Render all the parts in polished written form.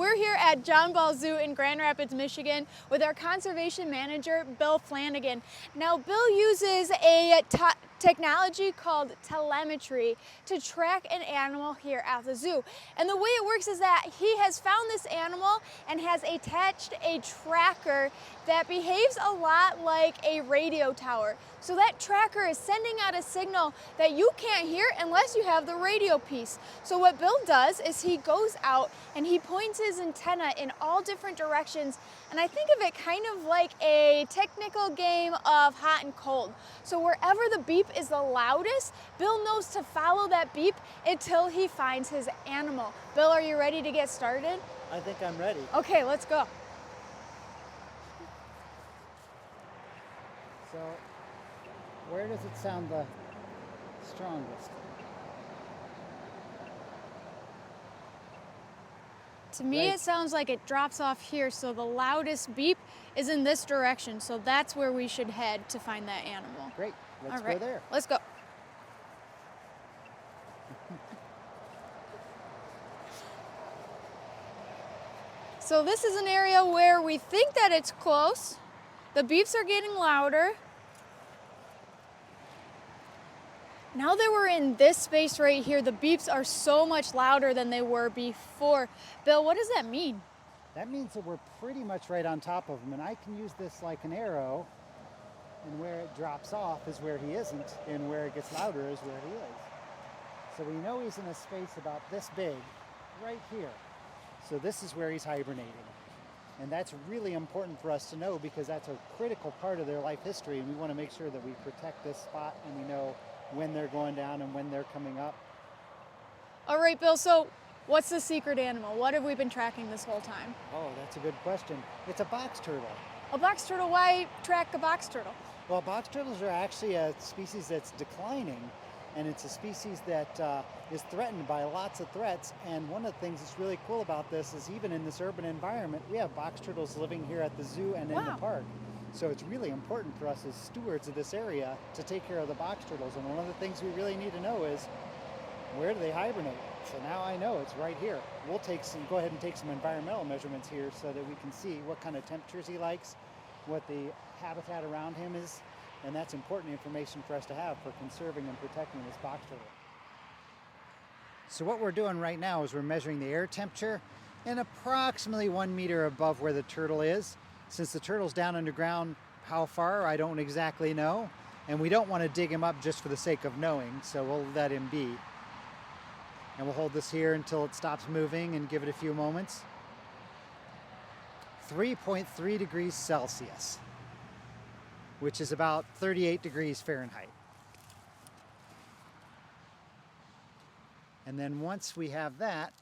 We're here at John Ball Zoo in Grand Rapids, Michigan with our conservation manager, Bill Flanagan. Now, Bill uses a technology called telemetry to track an animal here at the zoo. And the way it works is that he has found this animal and has attached a tracker that behaves a lot like a radio tower. So that tracker is sending out a signal that you can't hear unless you have the radio piece. So what Bill does is he goes out and he points his antenna in all different directions, and I think of it kind of like a technical game of hot and cold. So wherever the beep is the loudest, Bill knows to follow that beep until he finds his animal. Bill, are you ready to get started? I think I'm ready. Okay, let's go. So, where does it sound the strongest? To me, Right. it sounds like it drops off here, so the loudest beep is in this direction, so that's where we should head to find that animal. Great, let's All right, go there. let's go. So this is an area where we think that it's close. The beeps are getting louder. Now that we're in this space right here, the beeps are so much louder than they were before. Bill, what does that mean? That means that we're pretty much right on top of him, and I can use this like an arrow, and where it drops off is where he isn't, and where it gets louder is where he is. So we know he's in a space about this big, right here. So this is where he's hibernating. And that's really important for us to know because that's a critical part of their life history, and we want to make sure that we protect this spot and we know when they're going down and when they're coming up. All right, Bill, so what's the secret animal? What have we been tracking this whole time? Oh, that's a good question. It's a box turtle. A box turtle, why track a box turtle? Well, box turtles are actually a species that's declining, and it's a species that is threatened by lots of threats. And one of the things that's really cool about this is even in this urban environment, we have box turtles living here at the zoo and in the park. So it's really important for us as stewards of this area to take care of the box turtles. And one of the things we really need to know is, where do they hibernate? So now I know it's right here. We'll go ahead and take some environmental measurements here so that we can see what kind of temperatures he likes, what the habitat around him is, and that's important information for us to have for conserving and protecting this box turtle. So what we're doing right now is we're measuring the air temperature and approximately 1 meter above where the turtle is. Since the turtle's down underground, how far, I don't exactly know. And we don't want to dig him up just for the sake of knowing, so we'll let him be. And we'll hold this here until it stops moving and give it a few moments. 3.3 degrees Celsius, which is about 38 degrees Fahrenheit. And then once we have that,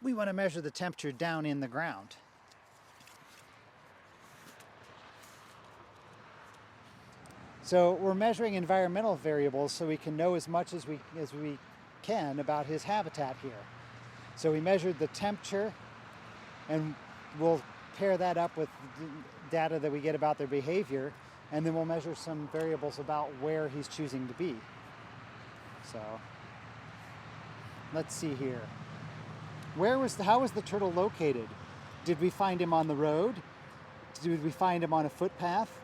we want to measure the temperature down in the ground. So we're measuring environmental variables so we can know as much as we can about his habitat here. So we measured the temperature, and we'll pair that up with data that we get about their behavior, and then we'll measure some variables about where he's choosing to be. So let's see here. How was the turtle located? Did we find him on the road? Did we find him on a footpath?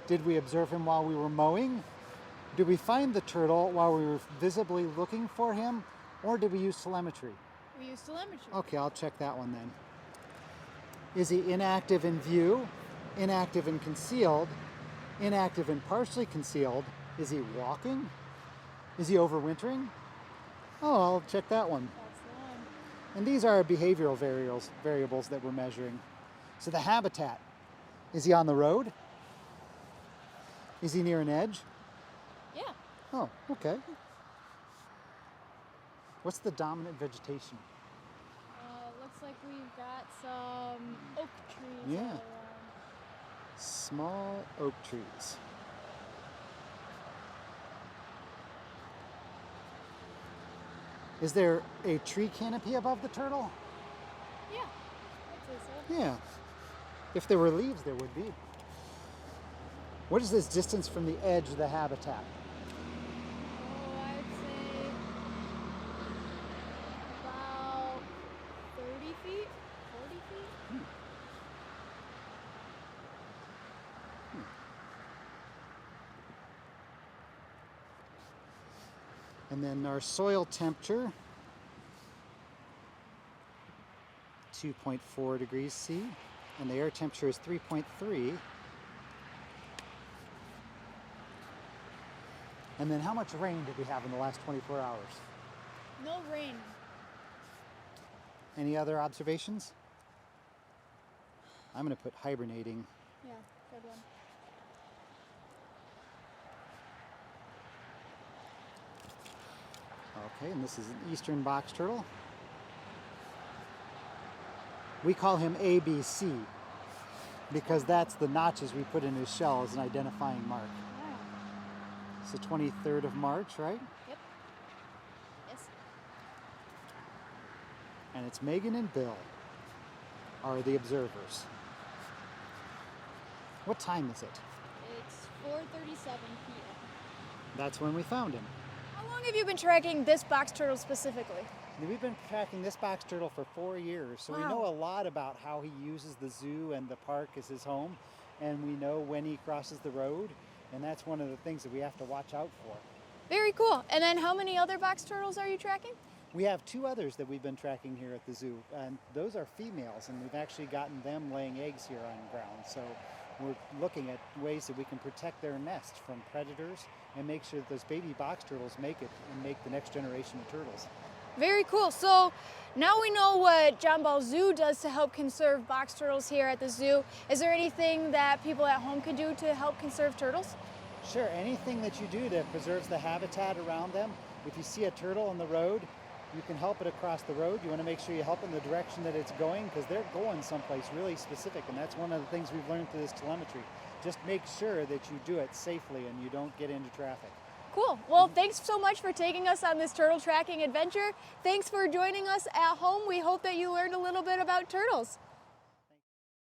Did we observe him while we were mowing? Did we find the turtle while we were visibly looking for him? Or did we use telemetry? We use telemetry. Okay, I'll check that one then. Is he inactive in view? Inactive and concealed? Inactive and partially concealed? Is he walking? Is he overwintering? Oh, I'll check that one. That's the one. And these are behavioral variables that we're measuring. So the habitat, is he on the road? Is he near an edge? Yeah. Oh, okay. What's the dominant vegetation? Looks like we've got some oak trees. Yeah. all around. Small oak trees. Is there a tree canopy above the turtle? Yeah, I'd say so. Yeah. If there were leaves, there would be. What is this distance from the edge of the habitat? Oh, I'd say about 30 feet. And then our soil temperature, 2.4 degrees C, and the air temperature is 3.3. And then how much rain did we have in the last 24 hours? No rain. Any other observations? I'm going to put hibernating. Yeah, good one. Okay, and this is an eastern box turtle. We call him ABC because that's the notches we put in his shell as an identifying mark. Wow. It's the 23rd of March, right? Yep. Yes. And it's Megan and Bill are the observers. What time is it? It's 4:37 p.m. That's when we found him. How long have you been tracking this box turtle specifically? We've been tracking this box turtle for 4 years, so we Wow. know a lot about how he uses the zoo and the park as his home, and we know when he crosses the road, and that's one of the things that we have to watch out for. Very cool. And then how many other box turtles are you tracking? We have 2 others that we've been tracking here at the zoo, and those are females, and we've actually gotten them laying eggs here on the ground. So we're looking at ways that we can protect their nest from predators and make sure that those baby box turtles make it and make the next generation of turtles. Very cool. So now we know what John Ball Zoo does to help conserve box turtles here at the zoo. Is there anything that people at home can do to help conserve turtles? Sure, anything that you do that preserves the habitat around them. If you see a turtle on the road, you can help it across the road. You want to make sure you help in the direction that it's going because they're going someplace really specific, and that's one of the things we've learned through this telemetry. Just make sure that you do it safely and you don't get into traffic. Cool. Well, thanks so much for taking us on this turtle tracking adventure. Thanks for joining us at home. We hope that you learned a little bit about turtles.